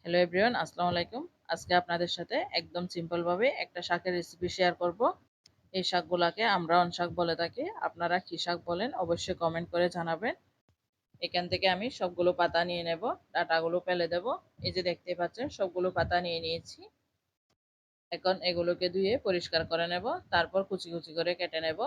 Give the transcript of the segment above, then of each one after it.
Hello everyone, আসসালামু আলাইকুম। আজকে আপনাদের সাথে একদম সিম্পল ভাবে একটা শাকের রেসিপি শেয়ার করব। এই শাকগুলাকে আমরা শাক বলে থাকি। আপনারা কি শাক বলেন অবশ্যই কমেন্ট করে জানাবেন। এখান থেকে আমি সবগুলো পাতা নিয়ে নেব, ডাঁটাগুলো ফেলে দেব। এই যে দেখতেই পাচ্ছেন সবগুলো পাতা নিয়ে নিয়েছি। এখন এগুলোকে ধুয়ে পরিষ্কার করে নেব, তারপর কুচি কুচি করে কেটে নেব।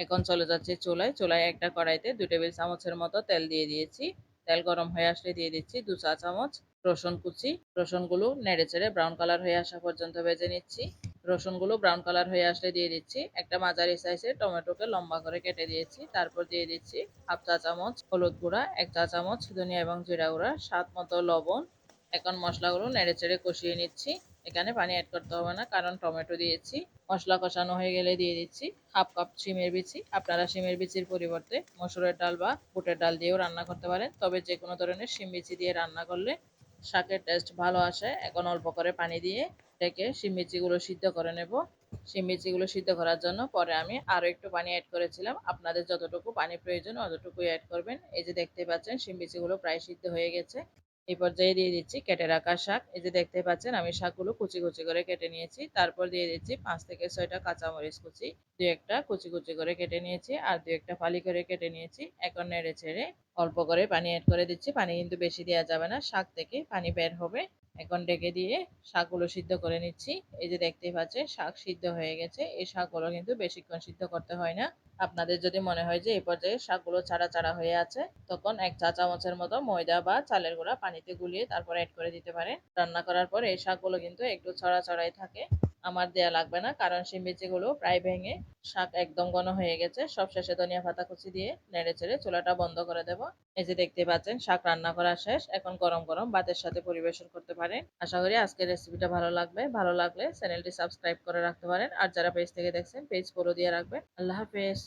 এখন চলে যাচ্ছে চুলায়। চুলায় একটা কড়াইতে 2 টেবিল চামচের মতো তেল দিয়ে দিয়েছি। তেল গরম হয়ে আসলে দিয়ে দিচ্ছি 2 চা চামচ রসুন কুচি। রসুনগুলো নেড়ে চেড়ে ব্রাউন কালার হয়ে আসা পর্যন্ত ভেজে নিচ্ছি। রসুনগুলো ব্রাউন কালার হয়ে আসলে দিয়ে দিচ্ছি একটা মাঝারি সাইজের টমেটোকে লম্বা করে কেটে দিয়েছি। তারপর দিয়ে দিচ্ছি হাফ চা চামচ হলুদ গুঁড়া, 1 চা চামচ ধনিয়া এবং জিরা গুঁড়া, স্বাদ মতো লবণ। এখন মশলাগুলো নেড়ে চেড়ে কষিয়ে নিচ্ছি। এখানে পানি অ্যাড করতে হবে না, কারণ টমেটো দিয়েছি। মশলা কষানো হয়ে গেলে দিয়ে দিচ্ছি হাফ কাপ শিমের বিচি। আপনারা শিমের বিচির পরিবর্তে মসুরের ডাল বা বুটের ডাল দিয়েও রান্না করতে পারেন, তবে যে কোনো ধরনের শিম বিচি দিয়ে রান্না করলে শাকের টেস্ট ভালো আসে। এখন অল্প করে পানি দিয়ে ঢেকে শিম বিচিগুলো সিদ্ধ করে নেব। শিম বিচিগুলো সিদ্ধ করার জন্য পরে আমি আরও একটু পানি অ্যাড করেছিলাম। আপনাদের যতটুকু পানি প্রয়োজন অতটুকুই অ্যাড করবেন। এই যে দেখতে পাচ্ছেন শিম বিচিগুলো প্রায় সিদ্ধ হয়ে গেছে। এই পর্যায়ে দিয়ে দিচ্ছি কেটে রাখা শাক। এই যে দেখতে পাচ্ছেন আমি শাকগুলো কুচি কুচি করে কেটে নিয়েছি। তারপর দিয়ে দিচ্ছি 5 থেকে 6টা কাঁচামরিচ কুচি। 2-1টা কুচি কুচি করে কেটে নিয়েছি আর 2-1টা ফালি করে কেটে নিয়েছি। এখন নেড়ে ছেড়ে অল্প করে পানি অ্যাড করে দিচ্ছি। পানি কিন্তু বেশি দেওয়া যাবে না, শাক থেকে পানি বের হবে। এখন ঢেকে দিয়ে শাকগুলো সিদ্ধ করে নিচ্ছি। এই যে দেখতেই পাচ্ছেন শাক সিদ্ধ হয়ে গেছে। এই শাকগুলো কিন্তু বেশিক্ষণ সিদ্ধ করতে হয় না। আপনাদের যদি মনে হয় যে এই পর্যায়ে শাকগুলো চাড়া চাড়া হয়ে আছে, তখন 1 চা চামচের মতো ময়দা বা চালের গুঁড়া পানিতে গুলিয়ে তারপর অ্যাড করে দিতে পারেন। রান্না করার পর এই শাকগুলো কিন্তু একটু ছড়া ছড়াই থাকে। আমার দেয়া লাগবে না, কারণ শিম বিচিগুলো প্রায় ভেঙে শাক একদম ঘন হয়ে গেছে। সবশেষে ধনিয়া পাতা কুচি দিয়ে নেড়ে চেড়ে চুলাটা বন্ধ করে দেব। এই যে দেখতে পাচ্ছেন শাক রান্না করা শেষ। এখন গরম গরম ভাতের সাথে পরিবেশন করতে পারেন। আশা করি আজকের রেসিপিটা ভালো লাগবে। ভালো লাগলে চ্যানেলটি সাবস্ক্রাইব করে রাখতে পারেন, আর যারা পেজ থেকে দেখছেন পেজ ফলো দিয়ে রাখবেন। আল্লাহ হাফেজ।